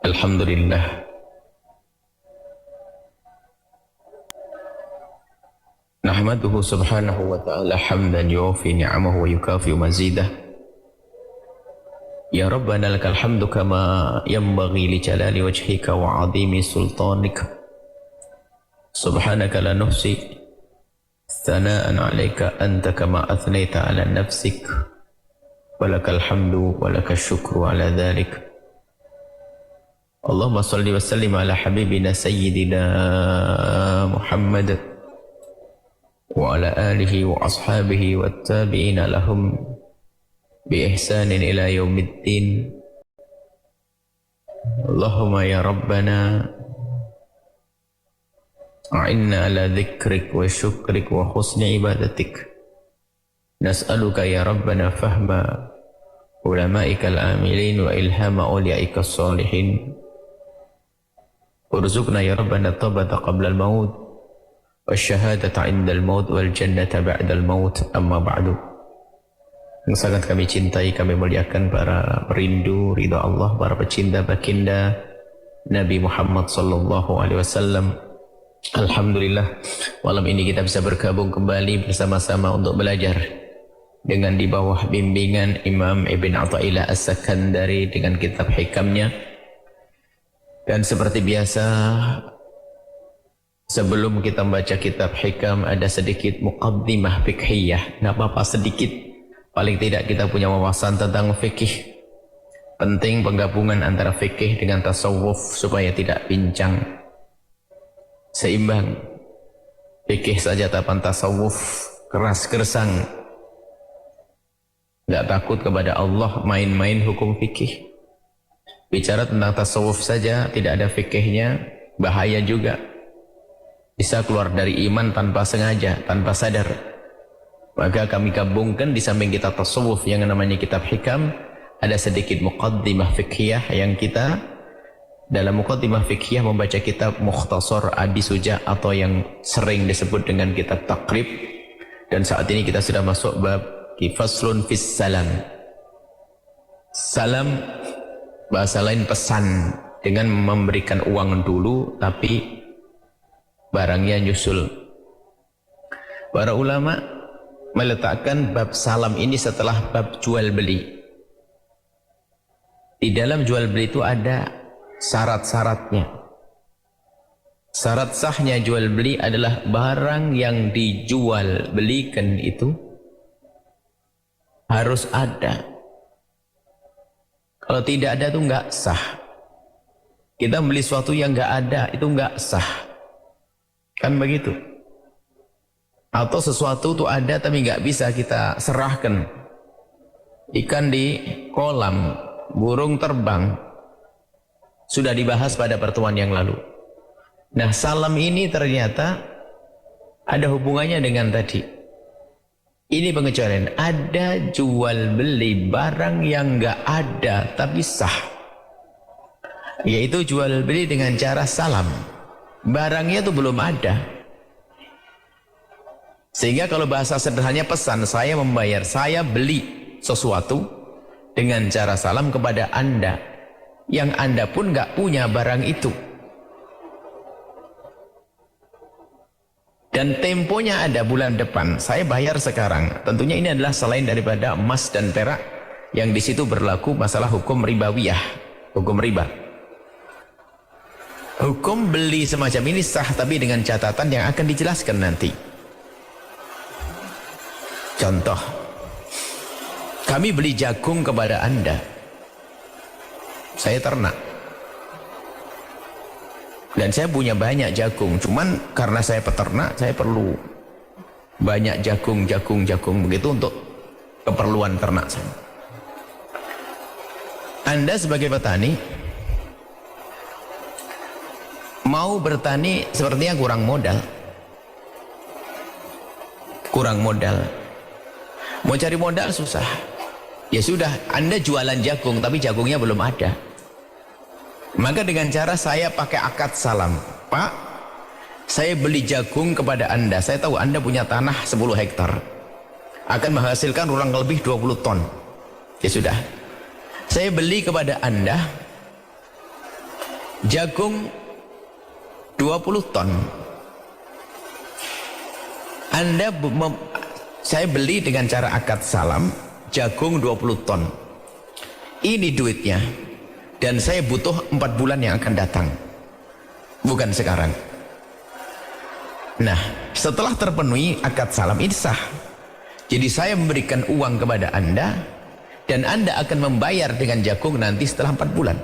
Alhamdulillah. Nahmaduhu subhanahu wa ta'ala hamdan yuwafi ni'amahu wa yukafi'u mazidah. Ya Rabbana lakal hamdu kama yanbaghi li jalali wajhika wa 'azimi sultanika. Subhanaka la nuhsi thana'an 'alaika anta kama athnayta 'ala nafsik. Walakal hamdu walakal syukru 'ala dhalik. Allahumma salli wa sallim ala habibina sayyidina Muhammad wa ala alihi wa ashabihi wa tabi'ina lahum bi ihsanin ila yaumiddin. Allahumma ya Rabbana a'inna ala dhikrik wa syukrik wa husni ibadatik. Nas'aluka ya Rabbana fahma ulama'ika al-amilin wa ilhama awliyaika as-salihin. Urzuqna ya Rabbana tabata qabla al-maut wa syahadata inda al-maut wal jannata ba'da al-maut, amma ba'du. Yang sangat kami cintai, kami muliakan para perindu ridha Allah, para pecinta baginda Nabi Muhammad sallallahu alaihi wasallam. Alhamdulillah, malam ini kita bisa bergabung kembali bersama-sama untuk belajar dengan di bawah bimbingan Imam Ibn Athaillah As-Sakandari dengan kitab hikamnya. Dan seperti biasa, sebelum kita membaca kitab hikam ada sedikit muqaddimah fiqhiyah. Nggak apa-apa, sedikit, paling tidak kita punya wawasan tentang fikih. Penting penggabungan antara fikih dengan tasawuf supaya tidak pincang, seimbang. Fikih saja tanpa tasawuf keras gersang, nggak takut kepada Allah, main-main hukum fikih. Bicara tentang tasawuf saja tidak ada fikihnya, bahaya juga. Bisa keluar dari iman tanpa sengaja, tanpa sadar. Maka kami gabungkan di samping kita tasawuf yang namanya kitab hikam, ada sedikit muqaddimah fikhiyah yang kita dalam muqaddimah fikhiyah membaca kitab Mukhtasar Abi Suja atau yang sering disebut dengan kitab Taqrib. Dan saat ini kita sudah masuk bab faslun fis salam. Salam bahasa lain pesan, dengan memberikan uang dulu tapi barangnya nyusul. Para ulama meletakkan bab salam ini setelah bab jual beli. Di dalam jual beli itu ada syarat-syaratnya. Syarat sahnya jual beli adalah barang yang dijual belikan itu harus ada. Kalau tidak ada itu nggak sah. Kita beli sesuatu yang nggak ada itu nggak sah, kan begitu? Atau sesuatu itu ada tapi nggak bisa kita serahkan. Ikan di kolam, burung terbang, sudah dibahas pada pertemuan yang lalu. Nah, salam ini ternyata ada hubungannya dengan tadi. Ini pengecualian, ada jual beli barang yang nggak ada tapi sah, yaitu jual beli dengan cara salam. Barangnya itu belum ada, sehingga kalau bahasa sederhananya pesan, saya membayar, saya beli sesuatu dengan cara salam kepada Anda, yang Anda pun nggak punya barang itu. Dan temponya ada bulan depan, saya bayar sekarang. Tentunya ini adalah selain daripada emas dan perak, yang di situ berlaku masalah hukum ribawiyah, hukum riba. Hukum beli semacam ini sah, tapi dengan catatan yang akan dijelaskan nanti. Contoh, kami beli jagung kepada Anda, saya ternak. Dan saya punya banyak jagung, cuman karena saya peternak, saya perlu banyak jagung begitu untuk keperluan ternak saya. Anda sebagai petani mau bertani sepertinya kurang modal, mau cari modal susah. Ya sudah, Anda jualan jagung tapi jagungnya belum ada. Maka dengan cara saya pakai akad salam, Pak, saya beli jagung kepada Anda, saya tahu Anda punya tanah 10 hektar, akan menghasilkan kurang lebih 20 ton. Ya sudah, saya beli kepada Anda jagung 20 ton. Saya beli dengan cara akad salam jagung 20 ton. Ini duitnya. Dan saya butuh 4 bulan yang akan datang. Bukan sekarang. Nah, setelah terpenuhi akad salam ini sah. Jadi saya memberikan uang kepada Anda dan Anda akan membayar dengan jagung nanti setelah 4 bulan.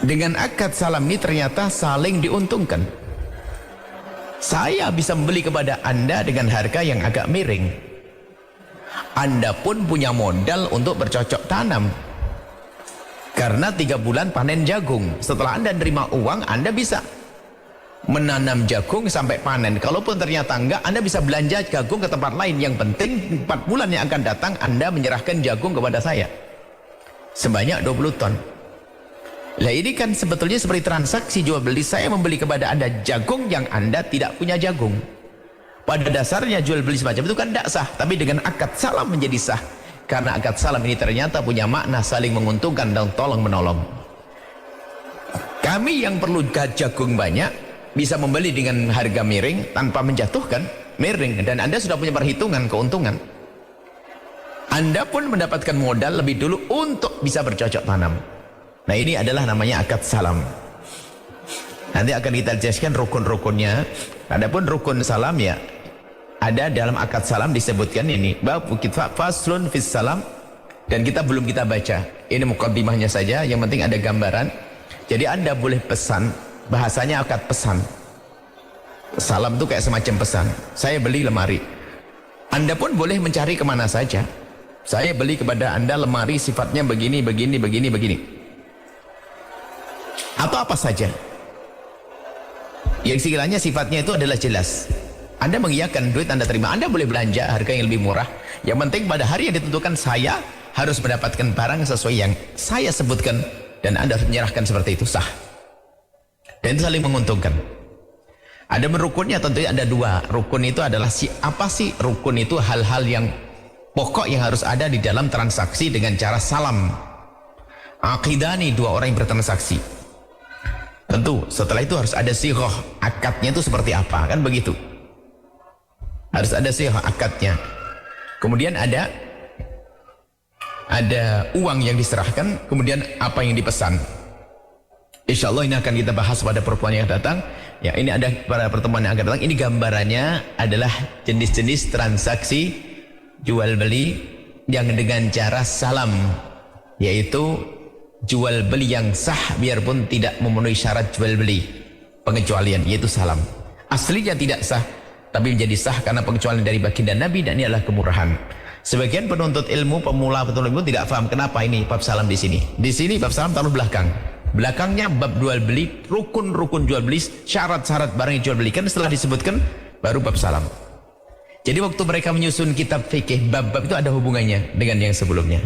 Dengan akad salam ini ternyata saling diuntungkan. Saya bisa membeli kepada Anda dengan harga yang agak miring. Anda pun punya modal untuk bercocok tanam. Karena 3 bulan panen jagung. Setelah Anda nerima uang, Anda bisa menanam jagung sampai panen. Kalaupun ternyata enggak, Anda bisa belanja jagung ke tempat lain. Yang penting 4 bulan yang akan datang Anda menyerahkan jagung kepada saya sebanyak 20 ton. Lah ini kan sebetulnya seperti transaksi jual beli. Saya membeli kepada Anda jagung yang Anda tidak punya jagung. Pada dasarnya jual beli semacam itu kan tidak sah, tapi dengan akad salam menjadi sah. Karena akad salam ini ternyata punya makna saling menguntungkan dan tolong menolong. Kami yang perlu jagung banyak bisa membeli dengan harga miring tanpa menjatuhkan miring, dan Anda sudah punya perhitungan keuntungan. Anda pun mendapatkan modal lebih dulu untuk bisa bercocok tanam. Nah, ini adalah namanya akad salam. Nanti akan kita jelaskan rukun-rukunnya. Adapun rukun salam ya ada dalam akad salam disebutkan ini bab faslun fis salam, dan kita belum kita baca. Ini mukaddimahnya saja, yang penting ada gambaran. Jadi Anda boleh pesan, bahasanya akad pesan. Salam itu kayak semacam pesan. Saya beli lemari. Anda pun boleh mencari kemana saja. Saya beli kepada Anda lemari sifatnya begini, begini, begini, begini. Atau apa saja. Yang sekiranya sifatnya itu adalah jelas. Anda mengiyakan duit Anda terima. Anda boleh belanja harga yang lebih murah. Yang penting pada hari yang ditentukan saya harus mendapatkan barang sesuai yang saya sebutkan. Dan Anda harus menyerahkan seperti itu, sah. Dan itu saling menguntungkan. Ada merukunnya, tentunya ada 2. Rukun itu adalah apa sih? Rukun itu hal-hal yang pokok yang harus ada di dalam transaksi dengan cara salam. Aqidani, 2 orang yang bertransaksi. Tentu setelah itu harus ada sighah, akadnya itu seperti apa, kan begitu. Harus ada sighah akadnya. Kemudian ada uang yang diserahkan, kemudian apa yang dipesan. Insya Allah ini akan kita bahas pada pertemuan yang datang. Ya, ini ada pada pertemuan yang akan datang. Ini gambarannya adalah jenis-jenis transaksi jual beli yang dengan cara salam, yaitu jual beli yang sah biarpun tidak memenuhi syarat jual beli, pengecualian, yaitu salam. Aslinya tidak sah, tapi menjadi sah karena pengecualian dari baginda Nabi, dan ini adalah kemurahan. Sebagian penuntut ilmu, pemula penuntut ilmu tidak paham kenapa ini bab salam di sini. Di sini bab salam taruh belakang. Belakangnya bab jual beli, rukun-rukun jual beli, syarat-syarat barang yang jual beli, kan setelah disebutkan baru bab salam. Jadi waktu mereka menyusun kitab fikih, bab-bab itu ada hubungannya dengan yang sebelumnya.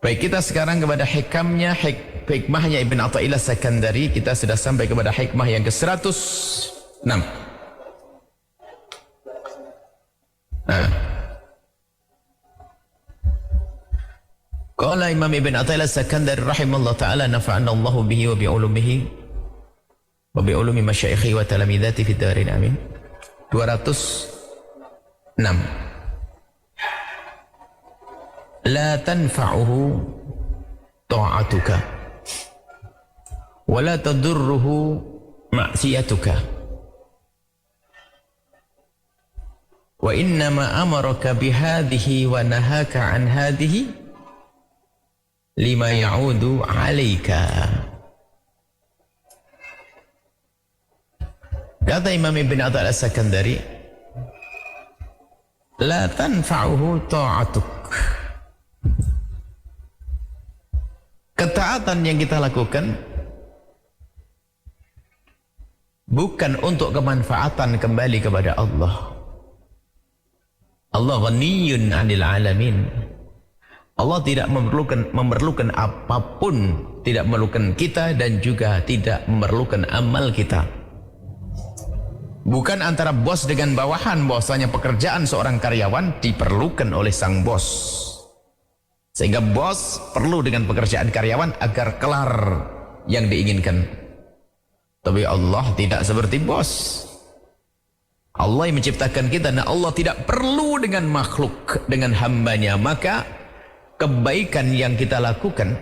Baik, kita sekarang kepada hikmahnya Ibn Athaillah Sakandari. Kita sudah sampai kepada hikmah yang ke-106. Qala Imam Ibn Athaillah Sakandari rahimallahu ta'ala nafa'ana Allahu bihi wa bi'ulumihi wa bi'ulumi masyaikhi wa talamidati fid darin amin. 206. La tanfa'uhu ta'atuka wa la tadurruhu ma'siyatuka wa innama amaraka bihadhihi wa nahaka an hadhihi lima ya'udu 'alaika. Kata Imam Ibn Athaillah Sakandari, la tanfa'uhu ta'atuk, ketaatan yang kita lakukan bukan untuk kemanfaatan kembali kepada Allah. Allah ghaniyun 'anil 'alamin. Allah tidak memerlukan apapun, tidak memerlukan kita dan juga tidak memerlukan amal kita. Bukan antara bos dengan bawahan, bahwasanya pekerjaan seorang karyawan diperlukan oleh sang bos. Sehingga bos perlu dengan pekerjaan karyawan agar kelar yang diinginkan. Tapi Allah tidak seperti bos. Allah yang menciptakan kita, dan Allah tidak perlu dengan makhluk, dengan hambanya. Maka kebaikan yang kita lakukan,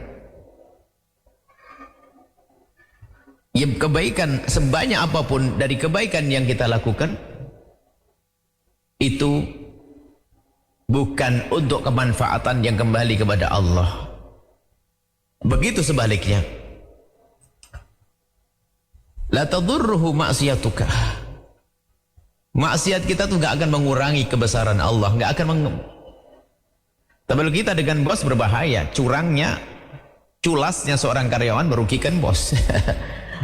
ya kebaikan sebanyak apapun dari kebaikan yang kita lakukan, itu bukan untuk kemanfaatan yang kembali kepada Allah. Begitu sebaliknya. La tadurruhu ma'siyatuka. Maksiat kita tuh gak akan mengurangi kebesaran Allah, gak akan Tapi kita dengan bos berbahaya. Curangnya, culasnya seorang karyawan merugikan bos.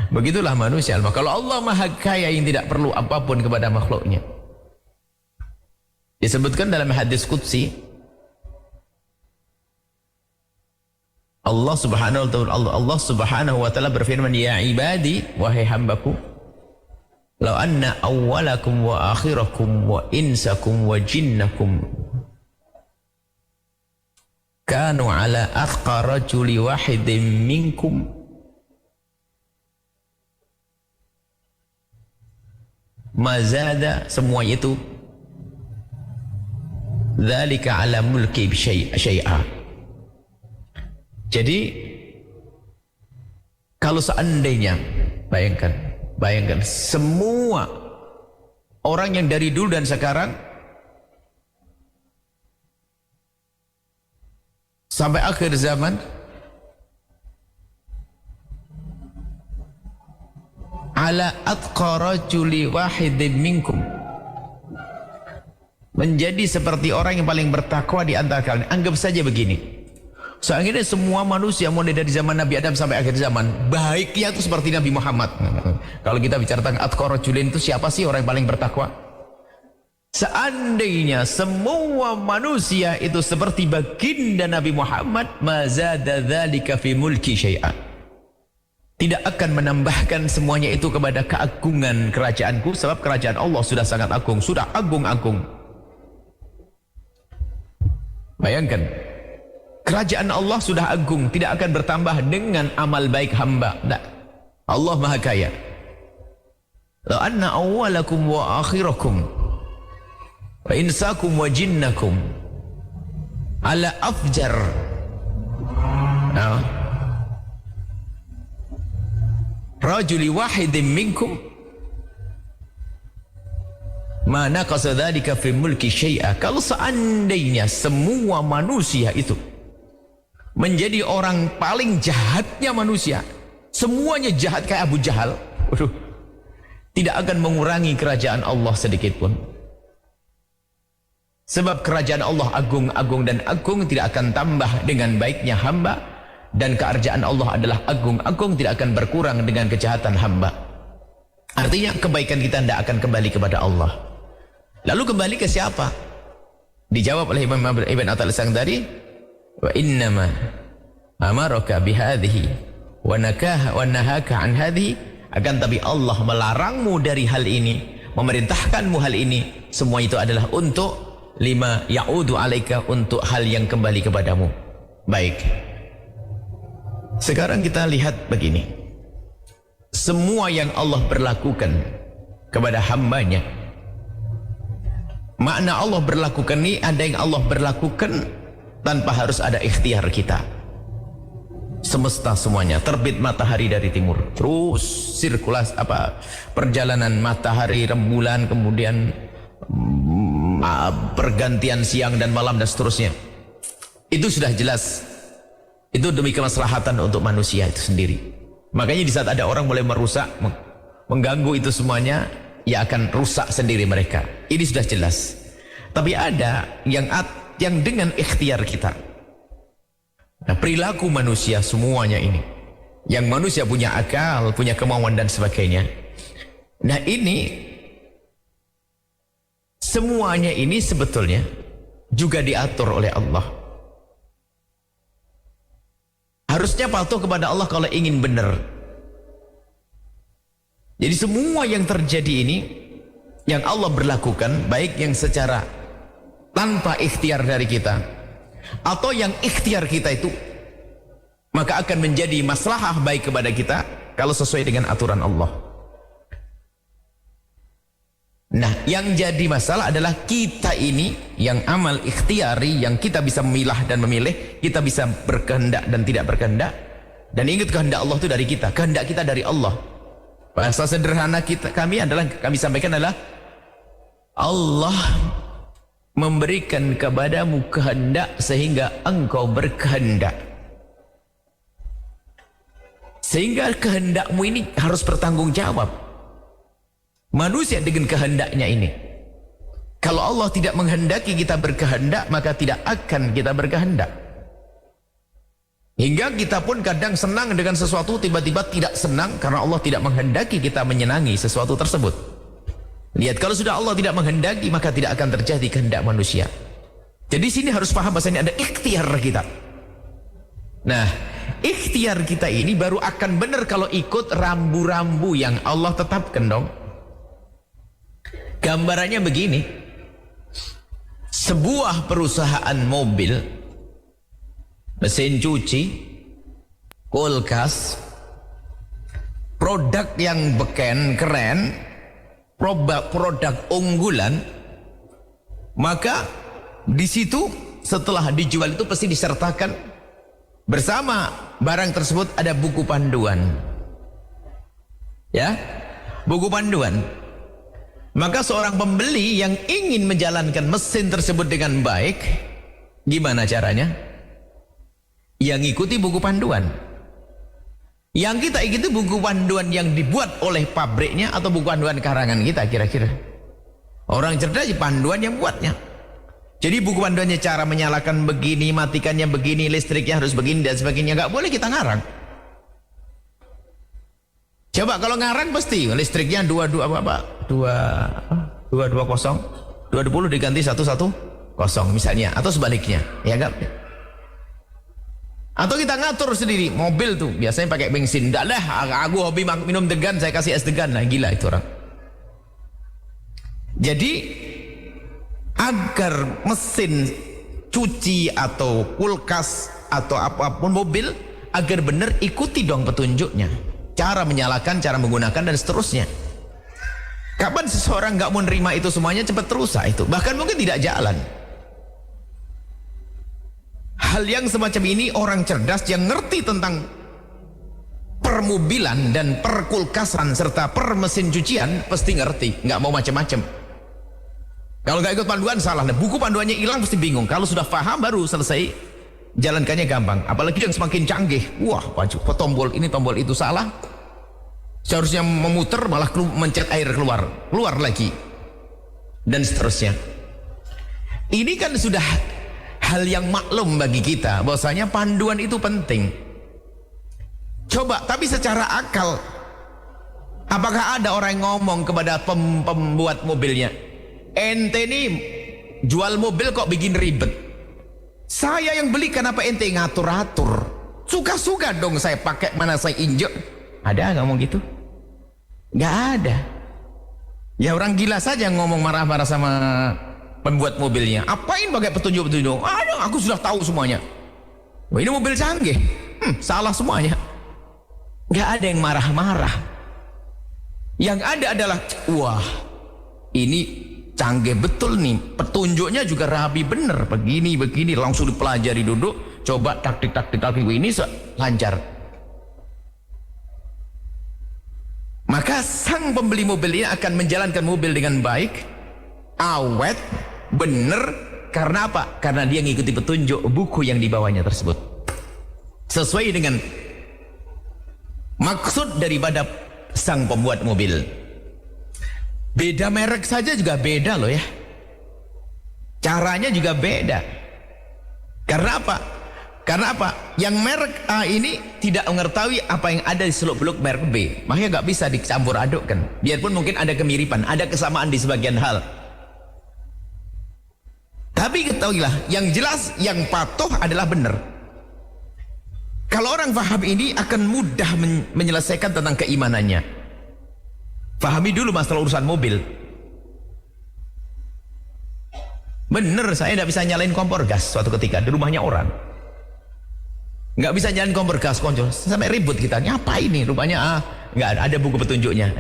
Begitulah manusia. Kalau Allah Maha Kaya yang tidak perlu apapun kepada makhluknya. Disebutkan dalam hadis qudsi, Allah Subhanahu wa taala berfirman, ya ibadi, wahai hambaku, law anna awwalakum wa akhirakum wa insakum wa jinnakum kanu ala athqa rajuli wahidin minkum mazada, semua itu dzalika ala mulki syai'a. Jadi kalau seandainya, bayangkan semua orang yang dari dulu dan sekarang sampai akhir zaman ala atqa rajuli wahidin minkum, menjadi seperti orang yang paling bertakwa di antara kalian. Anggap saja begini, seandainya semua manusia mulai dari zaman Nabi Adam sampai akhir zaman baiknya itu seperti Nabi Muhammad. Kalau kita bicara tentang atqa rajulin, itu siapa sih orang yang paling bertakwa? Seandainya semua manusia itu seperti baginda Nabi Muhammad, mazada dzalika fi mulki syai'a, tidak akan menambahkan semuanya itu kepada keagungan kerajaanku, sebab kerajaan Allah sudah sangat agung, sudah agung-agung. Bayangkan, kerajaan Allah sudah agung, tidak akan bertambah dengan amal baik hamba. Nah, Allah Maha Kaya. La anna awwalakum wa akhirakum wa insakum wa jinnakum ala afjar rajuli wahidin minkum ma naqasa dzalika fi mulki syai'a. Kalau seandainya semua manusia itu menjadi orang paling jahatnya manusia, semuanya jahat kayak Abu Jahal, tidak akan mengurangi kerajaan Allah sedikit pun. Sebab kerajaan Allah agung-agung, dan agung tidak akan tambah dengan baiknya hamba, dan kerajaan Allah adalah agung-agung, tidak akan berkurang dengan kejahatan hamba. Artinya kebaikan kita tidak akan kembali kepada Allah. Lalu kembali ke siapa? Dijawab oleh Imam Ibn Attal-Sang tadi, wa innama amaraka bihadhihi wa nahaka an hadhihi, akan tapi Allah melarangmu dari hal ini, memerintahkanmu hal ini, semua itu adalah untuk lima ya'udu alaika, untuk hal yang kembali kepadamu. Baik, sekarang kita lihat begini, semua yang Allah berlakukan kepada hambanya, makna Allah berlakukan ini, ada yang Allah berlakukan tanpa harus ada ikhtiar kita. Semesta semuanya, terbit matahari dari timur, terus sirkulasi perjalanan matahari, rembulan, kemudian pergantian siang dan malam dan seterusnya. Itu sudah jelas, itu demi kemaslahatan untuk manusia itu sendiri. Makanya di saat ada orang mulai merusak, mengganggu itu semuanya, ya akan rusak sendiri mereka. Ini sudah jelas. Tapi ada yang dengan ikhtiar kita. Nah, perilaku manusia semuanya ini, yang manusia punya akal, punya kemauan dan sebagainya. Nah, ini semuanya ini sebetulnya juga diatur oleh Allah. Harusnya patuh kepada Allah kalau ingin benar. Jadi semua yang terjadi ini, yang Allah berlakukan, baik yang secara tanpa ikhtiar dari kita, atau yang ikhtiar kita itu, maka akan menjadi maslahah baik kepada kita kalau sesuai dengan aturan Allah. Nah, yang jadi masalah adalah kita ini yang amal ikhtiari, yang kita bisa memilah dan memilih, kita bisa berkehendak dan tidak berkehendak. Dan ingat, kehendak Allah itu dari kita, kehendak kita dari Allah. Bahasa sederhana kami sampaikan adalah Allah memberikan kepadamu kehendak sehingga engkau berkehendak. Sehingga kehendakmu ini harus bertanggung jawab. Manusia dengan kehendaknya ini. Kalau Allah tidak menghendaki kita berkehendak, maka tidak akan kita berkehendak. Hingga kita pun kadang senang dengan sesuatu, tiba-tiba tidak senang karena Allah tidak menghendaki kita menyenangi sesuatu tersebut. Lihat, kalau sudah Allah tidak menghendaki, maka tidak akan terjadi kehendak manusia. Jadi sini harus paham bahasanya ada ikhtiar kita. Nah, ikhtiar kita ini baru akan benar kalau ikut rambu-rambu yang Allah tetapkan dong. Gambarannya begini, sebuah perusahaan mobil, mesin cuci, kulkas, produk yang beken, keren, produk unggulan, maka di situ setelah dijual itu pasti disertakan bersama barang tersebut ada buku panduan, ya, buku panduan. Maka seorang pembeli yang ingin menjalankan mesin tersebut dengan baik, gimana caranya? Yang ikuti buku panduan. Yang kita ikuti buku panduan yang dibuat oleh pabriknya atau buku panduan karangan kita kira-kira. Orang cerdas panduan yang buatnya. Jadi buku panduannya cara menyalakan begini, matikannya begini, listriknya harus begini dan sebagainya. Nggak boleh kita ngarang. Coba kalau ngarang pasti listriknya 220 diganti 110 misalnya, atau sebaliknya, ya enggak? Atau kita ngatur sendiri mobil tuh biasanya pakai bensin, enggak lah, aku hobi minum degan, saya kasih es degan. Nah, gila itu orang. Jadi agar mesin cuci atau kulkas atau apapun mobil agar benar, ikuti dong petunjuknya, cara menyalakan, cara menggunakan dan seterusnya. Kapan seseorang nggak mau nerima itu semuanya, cepat rusak itu, bahkan mungkin tidak jalan. Hal yang semacam ini orang cerdas yang ngerti tentang permobilan dan perkulkasan serta per mesin cucian pasti ngerti, nggak mau macam-macam. Kalau nggak ikut panduan salah, nah, buku panduannya hilang pasti bingung. Kalau sudah paham baru selesai, jalankannya gampang. Apalagi yang semakin canggih, wah, tombol ini tombol itu salah, seharusnya memutar malah mencet air keluar lagi dan seterusnya. Ini kan sudah hal yang maklum bagi kita bahwasanya panduan itu penting. Coba, tapi secara akal, apakah ada orang yang ngomong kepada pembuat mobilnya, ente nih jual mobil kok bikin ribet, saya yang beli kenapa ente ngatur-atur, suka-suka dong saya pakai, mana saya injek? Ada ngomong gitu? Nggak ada. Ya orang gila saja ngomong marah-marah sama pembuat mobilnya. Apain pakai petunjuk-petunjuk? Aduh, aku sudah tahu semuanya. Wah, ini mobil canggih. Salah semuanya. Nggak ada yang marah-marah. Yang ada adalah, wah, ini canggih betul nih. Petunjuknya juga rapi bener. Begini, langsung dipelajari duduk. Coba taktik ini lancar. Maka sang pembeli mobil ini akan menjalankan mobil dengan baik, awet, bener. Karena apa? Karena dia ngikuti petunjuk buku yang dibawanya tersebut, sesuai dengan maksud daripada sang pembuat mobil. Beda merek saja juga beda loh ya, caranya juga beda. Karena apa? Karena apa? Yang merek A ini tidak mengetahui apa yang ada di seluk-beluk merek B, makanya nggak bisa dicampur adukkan. Biarpun mungkin ada kemiripan, ada kesamaan di sebagian hal, tapi ketahuilah yang jelas yang patuh adalah benar. Kalau orang paham ini akan mudah menyelesaikan tentang keimanannya. Pahami dulu masalah urusan mobil. Bener, saya tidak bisa nyalain kompor gas suatu ketika di rumahnya orang. Nggak bisa nyalain kompor gas, konco. Sampai ribut kita, ngapain ini? Rupanya nggak ada buku petunjuknya.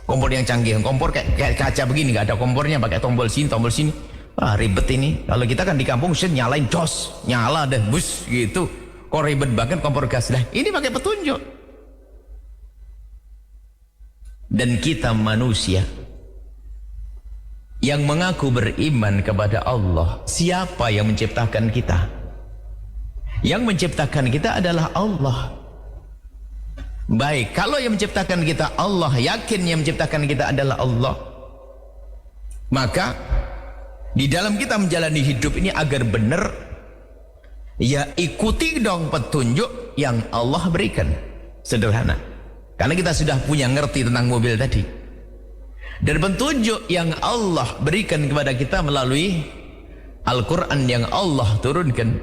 Kompor yang canggih, kompor kayak kaca begini, nggak ada kompornya, pakai tombol sini. Ribet ini. Kalau kita kan di kampung, nyalain jos, nyala deh, bus gitu. Kok ribet banget kompor gas lah. Ini pakai petunjuk. Dan kita manusia yang mengaku beriman kepada Allah, siapa yang menciptakan kita? Yang menciptakan kita adalah Allah. Baik, kalau yang menciptakan kita Allah, yakin yang menciptakan kita adalah Allah, maka di dalam kita menjalani hidup ini agar benar, ya ikuti dong petunjuk yang Allah berikan. Sederhana, karena kita sudah punya ngerti tentang mobil tadi. Dan petunjuk yang Allah berikan kepada kita melalui Al-Quran yang Allah turunkan,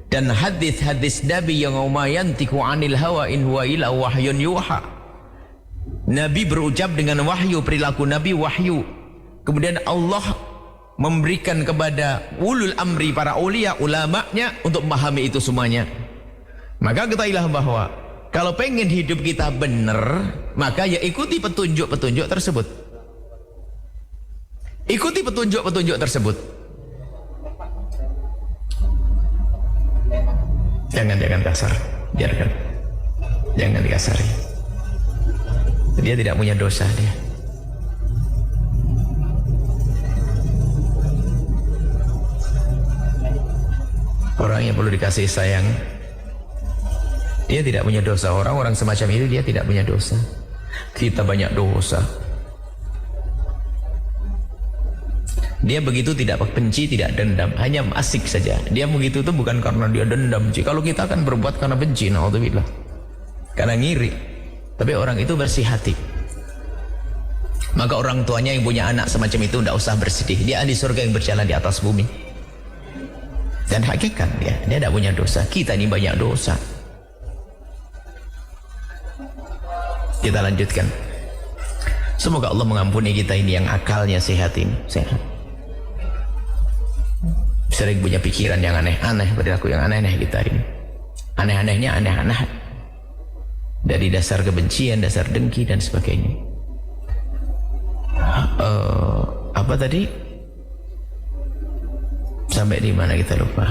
dan hadis-hadis Nabi yang umayantiku anil hawa in huwa illa wahyun yuha. Nabi berucap dengan wahyu, perilaku Nabi wahyu. Kemudian Allah memberikan kepada ulul amri, para ulia, ulamanya untuk memahami itu semuanya. Maka ketahuilah bahwa kalau pengen hidup kita benar, maka ya ikuti petunjuk-petunjuk tersebut. Ikuti petunjuk-petunjuk tersebut. Jangan kasar, biarkan. Jangan dikasari. Dia tidak punya dosa dia. Orang yang perlu dikasih sayang, dia tidak punya dosa. Orang-orang semacam itu dia tidak punya dosa. Kita banyak dosa. Dia begitu tidak benci, tidak dendam, hanya asik saja. Dia begitu itu bukan karena dia dendam. Kalau kita kan berbuat karena benci, naudzubillah, karena ngiri. Tapi orang itu bersih hati. Maka orang tuanya yang punya anak semacam itu tidak usah bersedih. Dia ahli surga yang berjalan di atas bumi. Dan hakikat dia tidak punya dosa. Kita ini banyak dosa. Kita lanjutkan. Semoga Allah mengampuni kita ini yang akalnya sehat ini. Sehat. Sering punya pikiran yang aneh-aneh, perilaku yang aneh-aneh kita ini. Aneh-anehnya aneh-aneh. Dari dasar kebencian, dasar dengki dan sebagainya. Apa tadi? Sampai di mana kita lupa?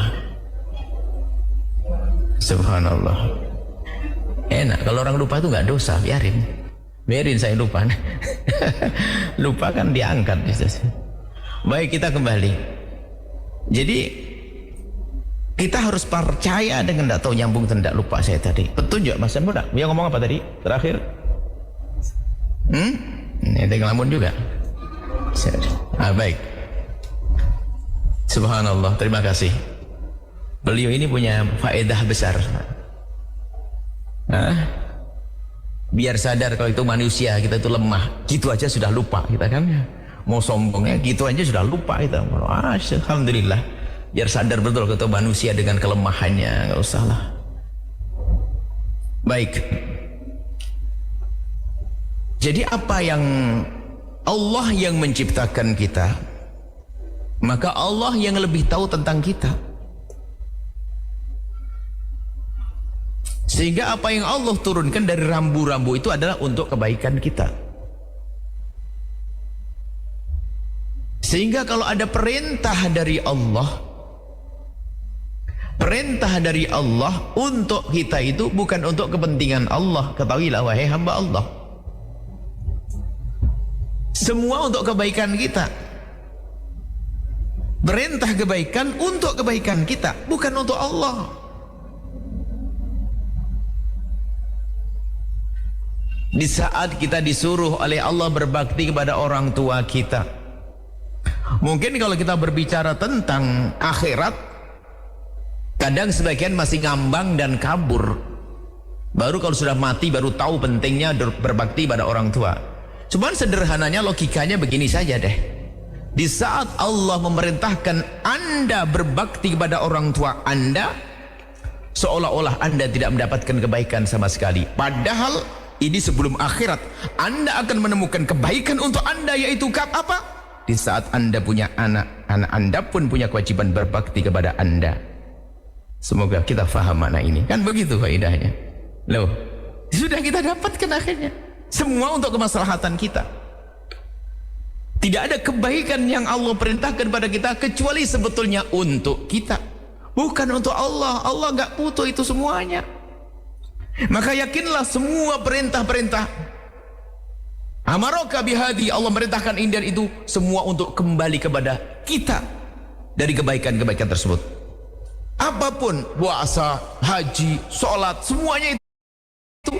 Subhanallah. Enak kalau orang lupa itu nggak dosa, biarin saya lupa. Lupa kan diangkat. Baik, kita kembali. Jadi kita harus percaya dengan tidak tahu nyambung dan tidak lupa saya tadi. Petunjuk Mas Muda. Dia ngomong apa tadi? Terakhir? Ini ngelamun juga. Baik. Subhanallah, terima kasih. Beliau ini punya faedah besar. Biar sadar kalau itu manusia, kita itu lemah. Gitu aja sudah lupa kita kan. Mau sombongnya gitu aja sudah lupa kita. Alhamdulillah. Biar sadar betul kita manusia dengan kelemahannya, nggak usah lah. Baik. Jadi apa yang Allah yang menciptakan kita, maka Allah yang lebih tahu tentang kita. Sehingga apa yang Allah turunkan dari rambu-rambu itu adalah untuk kebaikan kita. Sehingga kalau ada perintah dari Allah untuk kita itu bukan untuk kepentingan Allah. Ketahuilah wahai hamba Allah, semua untuk kebaikan kita. Perintah kebaikan untuk kebaikan kita, bukan untuk Allah. Di saat kita disuruh oleh Allah berbakti kepada orang tua kita, mungkin kalau kita berbicara tentang akhirat, kadang sebagian masih ngambang dan kabur. Baru kalau sudah mati baru tahu pentingnya berbakti pada orang tua. Cuman sederhananya logikanya begini saja deh. Di saat Allah memerintahkan Anda berbakti kepada orang tua Anda, seolah-olah Anda tidak mendapatkan kebaikan sama sekali. Padahal ini sebelum akhirat Anda akan menemukan kebaikan untuk Anda, yaitu apa? di saat Anda punya anak, anak Anda pun punya kewajiban berbakti kepada Anda. Semoga kita faham makna ini. Kan begitu faedahnya. Loh, sudah kita dapatkan akhirnya. Semua untuk kemaslahatan kita. Tidak ada kebaikan yang Allah perintahkan pada kita kecuali sebetulnya untuk kita. Bukan untuk Allah. Allah nggak butuh itu semuanya. Maka yakinlah semua perintah-perintah amaraka bihadi, Allah merintahkan ini dan itu semua untuk kembali kepada kita dari kebaikan-kebaikan tersebut. Apapun, puasa, haji, sholat, semuanya itu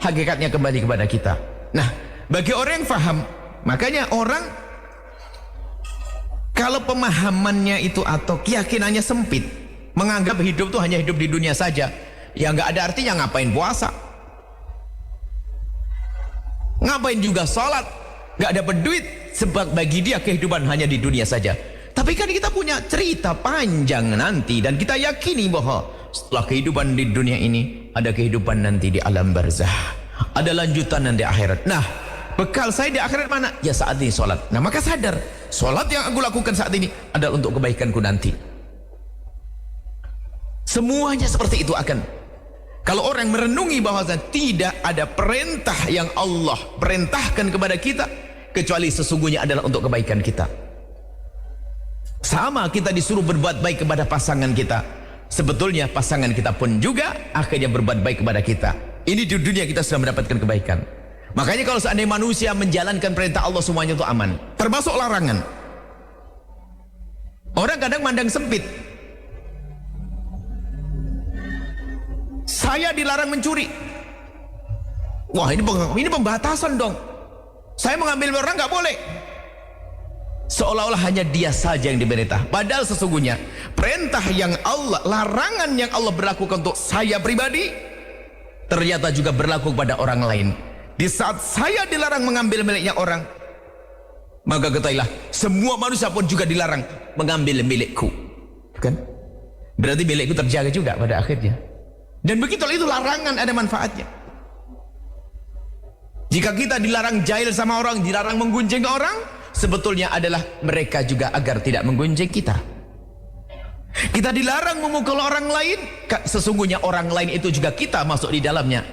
hakikatnya kembali kepada kita. Nah, bagi orang yang faham, makanya orang kalau pemahamannya itu atau keyakinannya sempit, menganggap hidup itu hanya hidup di dunia saja, ya nggak ada artinya ngapain puasa, ngapain juga sholat, nggak dapat duit, sebab bagi dia kehidupan hanya di dunia saja. Tapi kan kita punya cerita panjang nanti, dan kita yakini bahwa setelah kehidupan di dunia ini ada kehidupan nanti di alam barzah, ada lanjutan nanti akhirat. Nah, bekal saya di akhirat mana? Ya saat ini sholat. Nah, maka sadar sholat yang aku lakukan saat ini adalah untuk kebaikanku nanti. Semuanya seperti itu akan. Kalau orang merenungi bahwa tidak ada perintah yang Allah perintahkan kepada kita kecuali sesungguhnya adalah untuk kebaikan kita. Sama kita disuruh berbuat baik kepada pasangan kita, sebetulnya pasangan kita pun juga akhirnya berbuat baik kepada kita. Ini di dunia kita sudah mendapatkan kebaikan. Makanya kalau seandainya manusia menjalankan perintah Allah semuanya itu aman, termasuk larangan. Orang kadang mandang sempit. Saya dilarang mencuri. Wah, ini pembatasan dong. Saya mengambil orang nggak boleh. Seolah-olah hanya dia saja yang diperintah. Padahal sesungguhnya perintah yang Allah, larangan yang Allah berlakukan untuk saya pribadi, ternyata juga berlaku kepada orang lain. Di saat saya dilarang mengambil miliknya orang, maka ketahuilah semua manusia pun juga dilarang mengambil milikku. Kan? Berarti milikku terjaga juga pada akhirnya. Dan begitu itu larangan ada manfaatnya. Jika kita dilarang jahil sama orang, dilarang menggunjing orang, sebetulnya adalah mereka juga agar tidak menggunjing kita. Kita dilarang memukul orang lain, sesungguhnya orang lain itu juga kita masuk di dalamnya.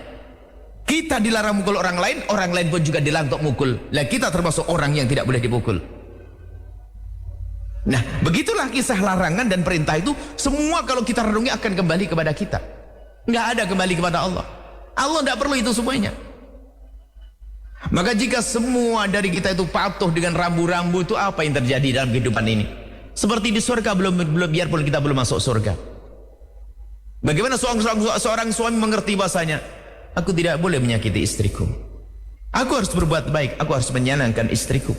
Kita dilarang memukul orang lain pun juga dilarang untuk mukul. Lah kita termasuk orang yang tidak boleh dipukul. Nah, begitulah kisah larangan dan perintah itu semua kalau kita renungi akan kembali kepada kita. Nggak ada kembali kepada Allah. Allah tidak perlu itu semuanya. Maka jika semua dari kita itu patuh dengan rambu-rambu, itu apa yang terjadi dalam kehidupan ini? Seperti di surga biarpun kita belum masuk surga. Bagaimana seorang suami mengerti bahasanya, aku tidak boleh menyakiti istriku. Aku harus berbuat baik, aku harus menyenangkan istriku.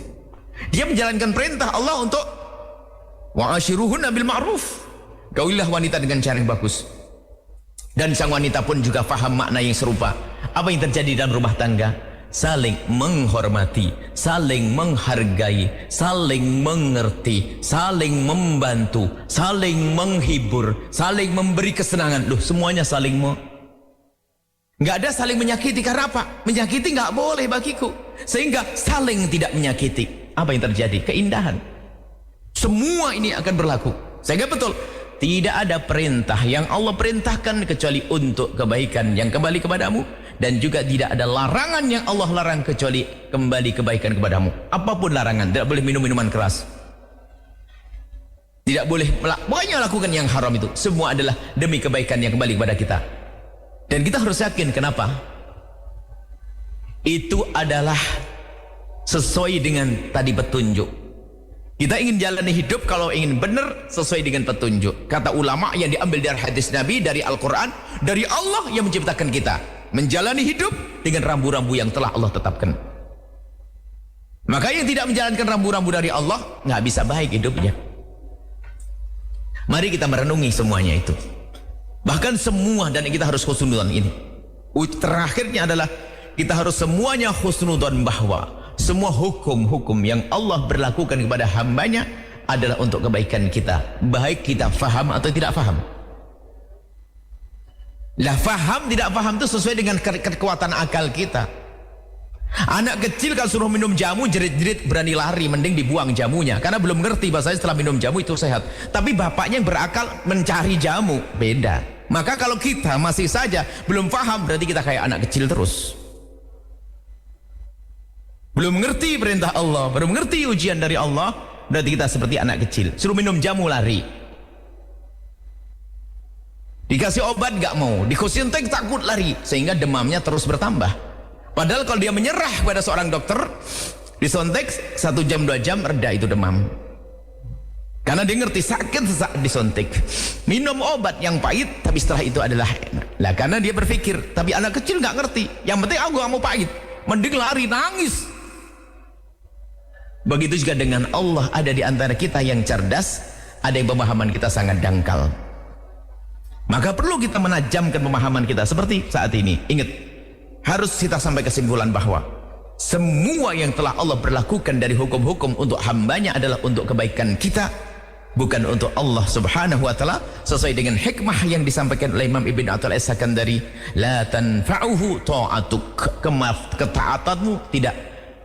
Dia menjalankan perintah Allah untuk wa'ashiruhunna bil ma'ruf. Gaulilah wanita dengan cara yang bagus. Dan sang wanita pun juga faham makna yang serupa. Apa yang terjadi dalam rumah tangga? Saling menghormati, saling menghargai, saling mengerti, saling membantu, saling menghibur, saling memberi kesenangan. Loh, semuanya saling nggak ada saling menyakiti. Karena apa? Menyakiti nggak boleh bagiku. Sehingga saling tidak menyakiti. Apa yang terjadi? Keindahan. Semua ini akan berlaku. Sehingga betul, tidak ada perintah yang Allah perintahkan kecuali untuk kebaikan yang kembali kepadamu, dan juga tidak ada larangan yang Allah larang kecuali kembali kebaikan kepadamu. Apapun larangan, tidak boleh minum minuman keras, tidak boleh pokoknya lakukan yang haram, itu semua adalah demi kebaikan yang kembali kepada kita. Dan kita harus yakin. Kenapa? Itu adalah sesuai dengan tadi petunjuk. Kita ingin jalani hidup kalau ingin benar sesuai dengan petunjuk. Kata ulama yang diambil dari hadis Nabi, dari Al-Quran, dari Allah yang menciptakan kita, menjalani hidup dengan rambu-rambu yang telah Allah tetapkan. Maka yang tidak menjalankan rambu-rambu dari Allah nggak bisa baik hidupnya. Mari kita merenungi semuanya itu. Bahkan semua, dan kita harus husnudzon ini. Terakhirnya adalah kita harus semuanya husnudzon bahwa semua hukum-hukum yang Allah berlakukan kepada hambanya adalah untuk kebaikan kita, baik kita faham atau tidak faham. Lah, faham tidak faham itu sesuai dengan kekuatan akal kita. Anak kecil kalau suruh minum jamu jerit-jerit berani lari, mending dibuang jamunya karena belum ngerti bahasanya setelah minum jamu itu sehat. Tapi bapaknya yang berakal mencari jamu, beda. Maka kalau kita masih saja belum paham, berarti kita kayak anak kecil terus. Belum mengerti perintah Allah, belum mengerti ujian dari Allah, berarti kita seperti anak kecil. Suruh minum jamu lari. Dikasih obat gak mau, disuntik takut lari, sehingga demamnya terus bertambah. Padahal kalau dia menyerah kepada seorang dokter, disuntik 1 jam 2 jam reda itu demam. Karena dia ngerti sakit sesaat disuntik. Minum obat yang pahit, tapi setelah itu adalah enak. Lah karena dia berpikir, tapi anak kecil gak ngerti. Yang penting aku gak mau pahit, mending lari nangis. Begitu juga dengan Allah, ada di antara kita yang cerdas, ada yang pemahaman kita sangat dangkal. Maka perlu kita menajamkan pemahaman kita seperti saat ini. Ingat, harus kita sampai kesimpulan bahwa semua yang telah Allah berlakukan dari hukum-hukum untuk hambanya adalah untuk kebaikan kita, bukan untuk Allah subhanahu wa ta'ala, sesuai dengan hikmah yang disampaikan oleh Imam Ibn Attal As-Sakandari. La tanfa'uhu ta'atuk, ketaatanmu tidak,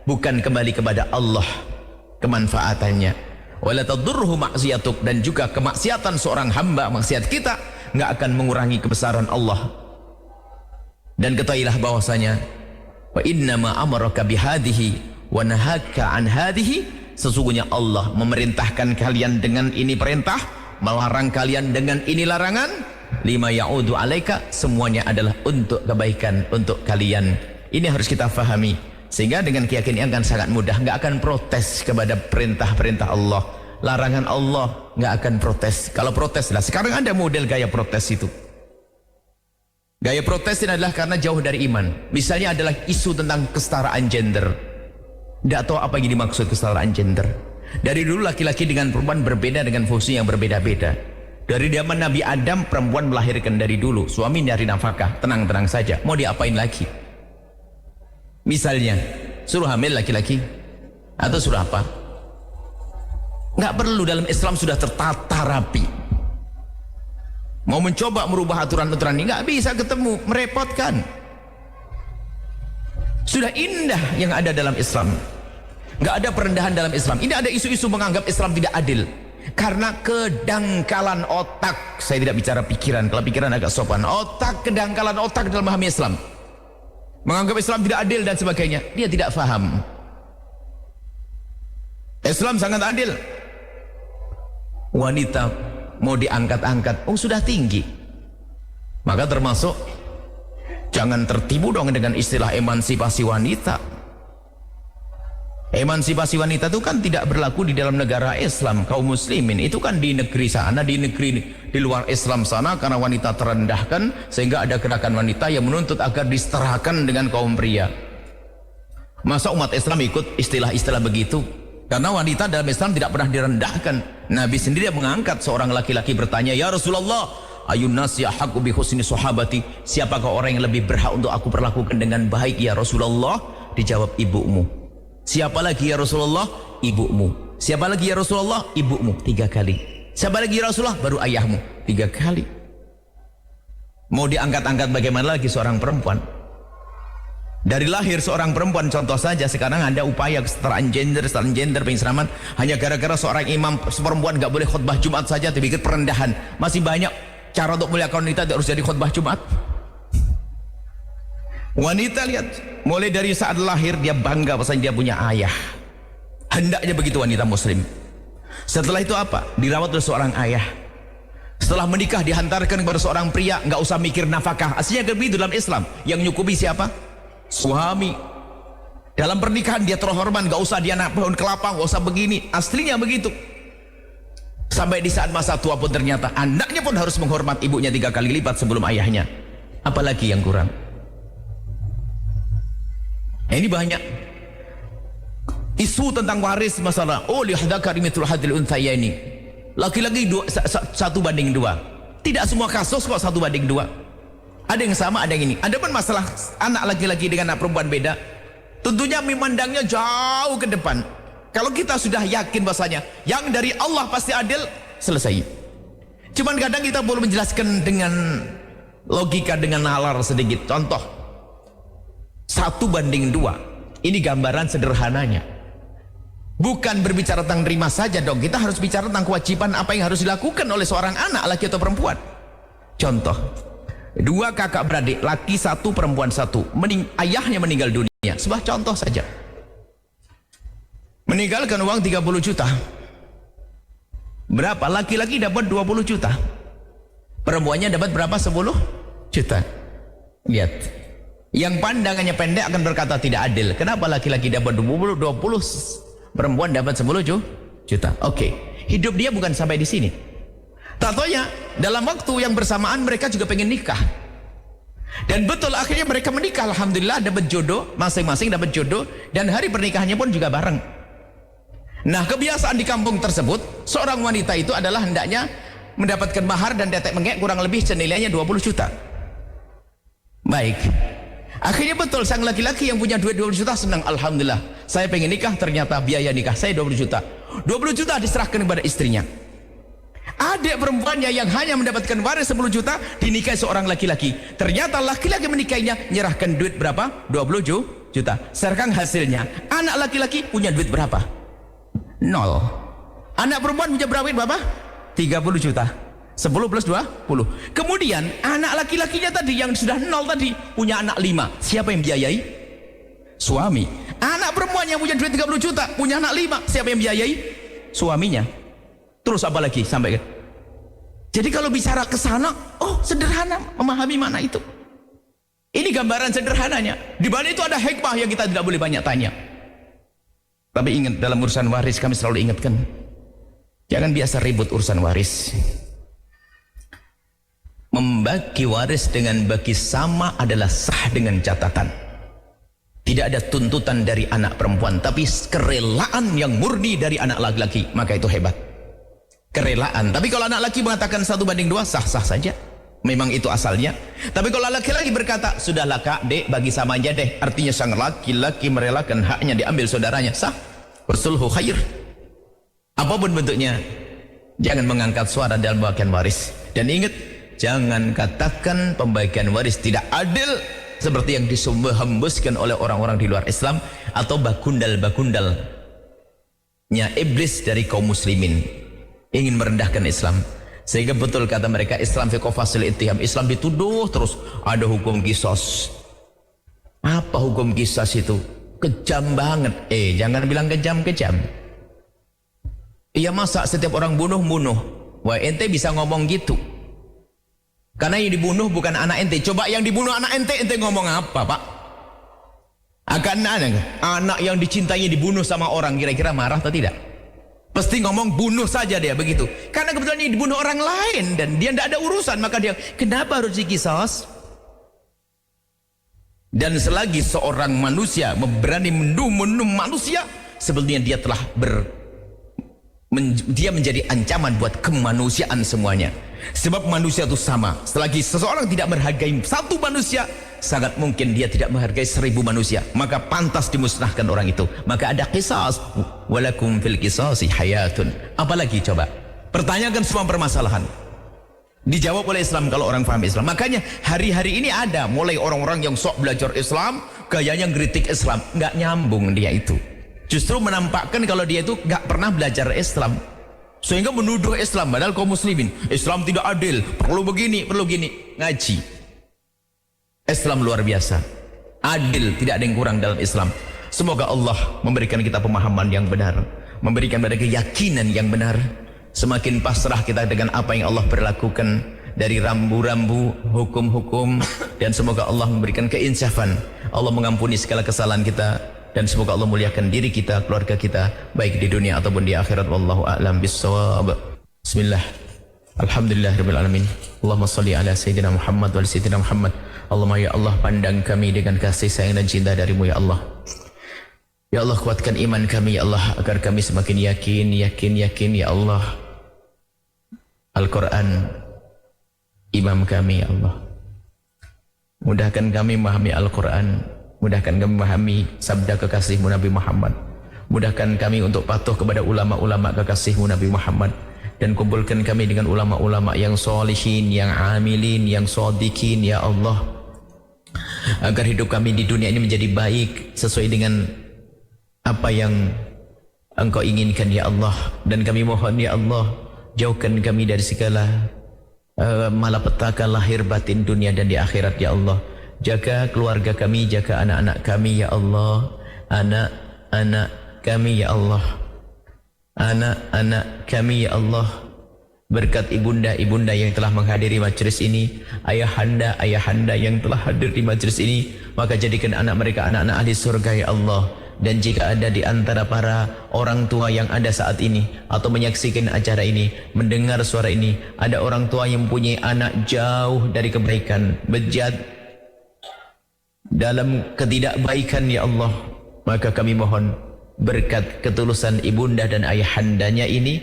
bukan kembali kepada Allah kemanfaatannya. Wala tadurruhu maksiatuk, dan juga kemaksiatan seorang hamba, maksiat kita nggak akan mengurangi kebesaran Allah. Dan ketahuilah bahwasanya wa innama amaraka bihadihi wa nahaka an hadihi, sesungguhnya Allah memerintahkan kalian dengan ini perintah, melarang kalian dengan ini larangan. Lima ya'udu alaika, semuanya adalah untuk kebaikan untuk kalian. Ini harus kita fahami, sehingga dengan keyakinan akan sangat mudah, nggak akan protes kepada perintah-perintah Allah, larangan Allah, nggak akan protes. Kalau protes lah, sekarang ada model gaya protes itu. Gaya protes ini adalah karena jauh dari iman. Misalnya adalah isu tentang kesetaraan gender. Tidak tahu apa yang dimaksud kesetaraan gender. Dari dulu laki-laki dengan perempuan berbeda dengan fungsi yang berbeda-beda. Dari zaman Nabi Adam, perempuan melahirkan dari dulu, suami nyari nafkah, tenang-tenang saja. Mau diapain lagi? Misalnya, suruh hamil laki-laki, atau suruh apa? Nggak perlu, dalam Islam sudah tertata rapi. Mau mencoba merubah aturan-aturan ini nggak bisa ketemu, merepotkan. Sudah indah yang ada dalam Islam, nggak ada perendahan dalam Islam. Ini ada isu-isu menganggap Islam tidak adil karena kedangkalan otak. Saya tidak bicara pikiran, kalau pikiran agak sopan. Otak, kedangkalan otak dalam memahami Islam, menganggap Islam tidak adil dan sebagainya. Dia tidak faham. Islam sangat adil. Wanita mau diangkat-angkat, oh sudah tinggi, maka termasuk jangan tertipu dong dengan istilah emansipasi wanita. Emansipasi wanita itu kan tidak berlaku di dalam negara Islam, kaum muslimin. Itu kan di negeri sana, di negeri di luar Islam sana, karena wanita terendahkan sehingga ada gerakan wanita yang menuntut agar disetarakan dengan kaum pria. Masa umat Islam ikut istilah-istilah begitu? Karena wanita dalam Islam tidak pernah direndahkan. Nabi sendiri mengangkat seorang laki-laki bertanya, "Ya Rasulullah, ayun nasi ahaqqu bi husni sahabati?" Siapakah orang yang lebih berhak untuk aku perlakukan dengan baik ya Rasulullah? Dijawab, ibumu. Siapa lagi ya Rasulullah? Ibumu. Siapa lagi ya Rasulullah? Ibumu. 3 kali. Siapa lagi ya Rasulullah? Baru ayahmu. 3 kali. Mau diangkat-angkat bagaimana lagi seorang perempuan? Dari lahir seorang perempuan, contoh saja sekarang ada upaya kesetaraan gender pengislaman, hanya gara-gara seorang imam perempuan nggak boleh khutbah Jumat saja dibikin perendahan. Masih banyak cara untuk muliakan wanita, tidak harus jadi khutbah Jumat. Wanita lihat, mulai dari saat lahir dia bangga bahwasanya dia punya ayah. Hendaknya begitu wanita muslim. Setelah itu apa? Dirawat oleh seorang ayah. Setelah menikah dihantarkan kepada seorang pria, nggak usah mikir nafkah. Aslinya begitu dalam Islam. Yang nyukupi siapa? Suami. Dalam pernikahan dia terhormat, gak usah dia nak pohon kelapa, gak usah begini. Aslinya begitu. Sampai di saat masa tua pun ternyata anaknya pun harus menghormat ibunya 3 kali lipat sebelum ayahnya. Apalagi yang kurang? Ini banyak isu tentang waris, masalah oh lihdakari mithlu hadil unthayani, laki-laki 1:2. Tidak semua kasus kok 1:2. Ada yang sama, ada yang ini. Ada pun masalah anak laki-laki dengan anak perempuan beda, tentunya memandangnya jauh ke depan. Kalau kita sudah yakin bahasanya yang dari Allah pasti adil, selesai. Cuman kadang kita perlu menjelaskan dengan logika, dengan nalar sedikit. Contoh 1:2. Ini gambaran sederhananya. Bukan berbicara tentang terima saja dong, kita harus bicara tentang kewajiban apa yang harus dilakukan oleh seorang anak, laki atau perempuan. Contoh, 2 kakak beradik, laki 1 perempuan 1, ayahnya meninggal dunia. Sebuah contoh saja, meninggalkan uang 30 juta. Berapa? Laki-laki dapat 20 juta, perempuannya dapat berapa? 10 juta. Lihat, yang pandangannya pendek akan berkata tidak adil. Kenapa laki-laki dapat 20, perempuan dapat 10 juta? Oke, hidup dia bukan sampai di sini. Tatonya dalam waktu yang bersamaan mereka juga pengen nikah, dan betul akhirnya mereka menikah. Alhamdulillah dapat jodoh, masing-masing dapat jodoh, dan hari pernikahannya pun juga bareng. Nah, kebiasaan di kampung tersebut, seorang wanita itu adalah hendaknya mendapatkan mahar dan tetek mengek kurang lebih senilainya 20 juta. Baik, akhirnya betul sang laki-laki yang punya duit 20 juta senang. Alhamdulillah, saya pengen nikah, ternyata biaya nikah saya 20 juta. 20 juta diserahkan kepada istrinya. Adik perempuannya yang hanya mendapatkan waris 10 juta dinikahi seorang laki-laki. Ternyata laki-laki menikahinya nyerahkan duit berapa? 20 juta. Sekarang hasilnya anak laki-laki punya duit berapa? 0. Anak perempuan punya berapa? 30 juta. 10 plus 20. Kemudian anak laki-lakinya tadi yang sudah 0 tadi punya anak 5. Siapa yang biayai? Suami. Anak perempuan yang punya duit 30 juta punya anak 5. Siapa yang biayai? Suaminya. Terus apa lagi sampai? Jadi kalau bicara ke sana, oh sederhana memahami mana itu. Ini gambaran sederhananya. Di balik itu ada hikmah yang kita tidak boleh banyak tanya. Tapi ingat, dalam urusan waris kami selalu ingatkan, jangan biasa ribut urusan waris. Membagi waris dengan bagi sama adalah sah dengan catatan. Tidak ada tuntutan dari anak perempuan, tapi kerelaan yang murni dari anak laki-laki, maka itu hebat. Kerelaan. Tapi kalau anak laki mengatakan 1:2 sah-sah saja, memang itu asalnya. Tapi kalau laki-laki berkata sudahlah kak, dek, bagi sama aja deh, artinya sang laki-laki merelakan haknya diambil saudaranya, sah. Bersulhu khair. Apapun bentuknya, jangan mengangkat suara dalam pembagian waris. Dan ingat, jangan katakan pembagian waris tidak adil seperti yang dihembuskan oleh orang-orang di luar Islam atau bagundal-bagundalnya iblis dari kaum muslimin, ingin merendahkan Islam. Sehingga betul kata mereka, Islam fi qafasil ittiham, Islam dituduh terus ada hukum qisas. Apa hukum qisas itu? Kejam banget. Jangan bilang kejam-kejam. Iya, masa setiap orang bunuh. Wah, ente bisa ngomong gitu karena yang dibunuh bukan anak ente. Coba yang dibunuh anak ente ngomong apa, Pak? Akan anak yang dicintainya dibunuh sama orang, kira-kira marah atau tidak? Pasti ngomong bunuh saja dia begitu. Karena kebetulan ini dibunuh orang lain dan dia tidak ada urusan, maka dia kenapa harus dikisos? Dan selagi seorang manusia berani membunuh manusia, sebetulnya dia telah dia menjadi ancaman buat kemanusiaan semuanya. Sebab manusia itu sama. Selagi seseorang tidak menghargai satu manusia, sangat mungkin dia tidak menghargai 1000 manusia. Maka pantas dimusnahkan orang itu. Maka ada qisas. Walakum fil qisasi hayatun. Apalagi coba? Pertanyakan semua permasalahan. Dijawab oleh Islam kalau orang paham Islam. Makanya hari-hari ini ada mulai orang-orang yang sok belajar Islam, gayanya ngeritik Islam. Nggak nyambung dia itu. Justru menampakkan kalau dia itu nggak pernah belajar Islam, sehingga menuduh Islam padahal kaum muslimin Islam tidak adil, perlu begini, perlu gini. Ngaji Islam luar biasa, adil, tidak ada yang kurang dalam Islam. Semoga Allah memberikan kita pemahaman yang benar, memberikan pada keyakinan yang benar. Semakin pasrah kita dengan apa yang Allah berlakukan dari rambu-rambu, hukum-hukum, dan semoga Allah memberikan keinsafan. Allah mengampuni segala kesalahan kita, dan semoga Allah muliakan diri kita, keluarga kita, baik di dunia ataupun di akhirat. Wallahu a'lam bissawab. Bismillah. Alhamdulillahirabbil alamin. Allahumma shalli ala sayyidina Muhammad wa ala sayyidina Muhammad. Allahumma ya Allah, pandang kami dengan kasih sayang dan cinta darimu ya Allah. Ya Allah, kuatkan iman kami ya Allah, agar kami semakin yakin ya Allah. Al-Quran imam kami ya Allah. Mudahkan kami memahami Al-Quran, mudahkan kami memahami sabda kekasihmu Nabi Muhammad, mudahkan kami untuk patuh kepada ulama-ulama kekasihmu Nabi Muhammad, dan kumpulkan kami dengan ulama-ulama yang solihin, yang amilin, yang shodikin ya Allah. agar hidup kami di dunia ini menjadi baik sesuai dengan apa yang Engkau inginkan ya Allah. Dan kami mohon ya Allah, jauhkan kami dari segala malapetaka lahir batin dunia dan di akhirat ya Allah. Jaga keluarga kami, jaga anak-anak kami ya Allah, anak-anak kami ya Allah, anak-anak kami ya Allah. Berkat ibunda-ibunda yang telah menghadiri majlis ini, ayahanda yang telah hadir di majlis ini, maka jadikan anak mereka anak-anak ahli surga ya Allah. Dan jika ada di antara para orang tua yang ada saat ini atau menyaksikan acara ini, mendengar suara ini, ada orang tua yang mempunyai anak jauh dari kebaikan, bejat dalam ketidakbaikan ya Allah, maka kami mohon berkat ketulusan ibunda dan ayahandanya ini,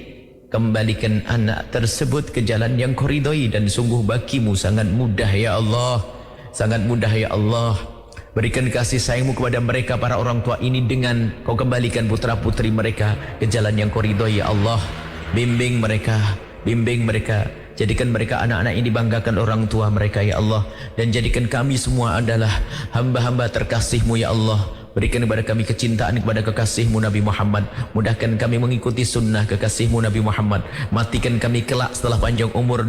kembalikan anak tersebut ke jalan yang Kau ridhoi, dan sungguh bagimu sangat mudah ya Allah, sangat mudah ya Allah. Berikan kasih sayangmu kepada mereka para orang tua ini dengan Kau kembalikan putra putri mereka ke jalan yang Kau ridhoi ya Allah. Bimbing mereka, jadikan mereka anak-anak yang dibanggakan orang tua mereka ya Allah. Dan jadikan kami semua adalah hamba-hamba terkasih-Mu ya Allah. Berikan kepada kami kecintaan kepada kekasih-Mu Nabi Muhammad. Mudahkan kami mengikuti sunnah kekasih-Mu Nabi Muhammad. Matikan kami kelak setelah panjang umur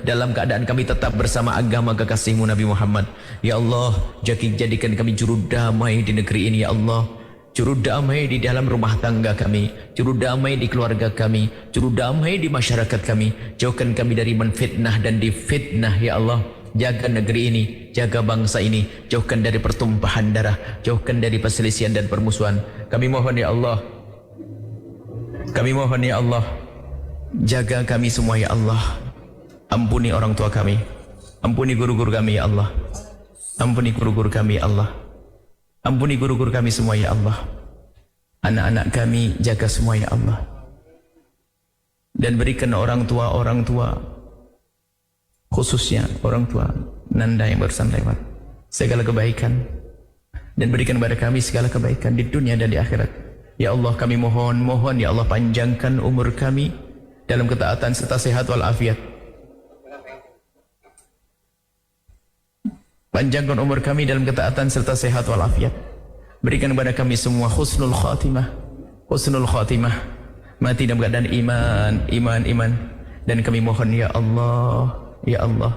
dalam keadaan kami tetap bersama agama kekasih-Mu Nabi Muhammad. Ya Allah, jadikan kami juru damai di negeri ini ya Allah. Juru damai di dalam rumah tangga kami, juru damai di keluarga kami, juru damai di masyarakat kami. Jauhkan kami dari menfitnah dan difitnah ya Allah. Jaga negeri ini, jaga bangsa ini, jauhkan dari pertumpahan darah, jauhkan dari perselisihan dan permusuhan. Kami mohon ya Allah, kami mohon ya Allah, jaga kami semua ya Allah. Ampuni orang tua kami, ampuni guru-guru kami ya Allah, ampuni guru-guru kami ya Allah, ampuni guru-guru kami semua ya Allah. Anak-anak kami jaga semua ya Allah. Dan berikan orang tua khususnya orang tua Nanda yang barusan lewat segala kebaikan, dan berikan kepada kami segala kebaikan di dunia dan di akhirat ya Allah. Kami mohon ya Allah, panjangkan umur kami dalam ketaatan serta sehat walafiat. Panjangkan umur kami dalam ketaatan serta sehat walafiat. Berikan kepada kami semua husnul khatimah, mati dalam keadaan iman. Dan kami mohon ya Allah, ya Allah,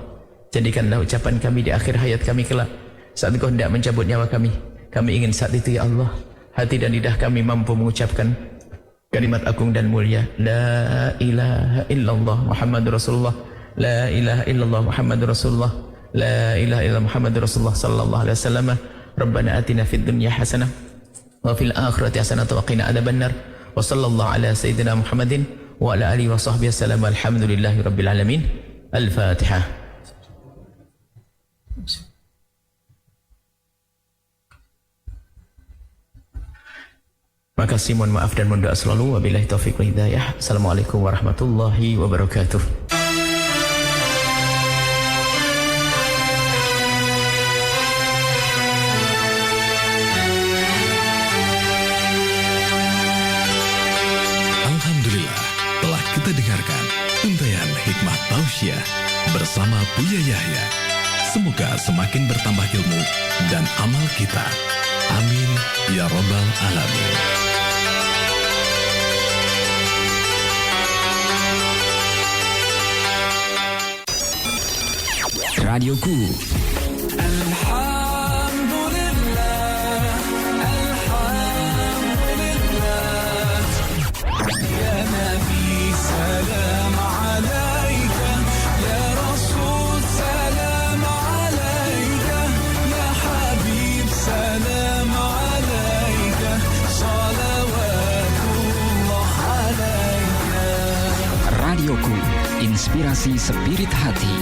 jadikanlah ucapan kami di akhir hayat kami kelak, saat Kau hendak mencabut nyawa kami. Kami ingin saat itu ya Allah, hati dan lidah kami mampu mengucapkan kalimat agung dan mulia, La ilaha illallah Muhammadur Rasulullah, La ilaha illallah Muhammadur Rasulullah, La ilaha illallah Muhammadur Rasulullah sallallahu alaihi wasallam. Rabbana atina fid dunya hasanah wa fil akhirati hasanah wa qina adzabannar. Wa sallallahu ala sayyidina Muhammadin wa ala alihi wa sahbihi wasallam. Alhamdulillahi rabbil alamin. Al-Fatihah. Makasih, mohon maaf dan mohon doa selalu. Wabillahi taufiq wal hidayah. Assalamualaikum warahmatullahi wabarakatuh. Alhamdulillah, telah kita dengarkan untayan hikmah tausiah bersama Buya Yahya. Semoga semakin bertambah ilmu dan amal kita. Amin ya rabbal alamin. Radioku. Radioku, inspirasi spirit hati.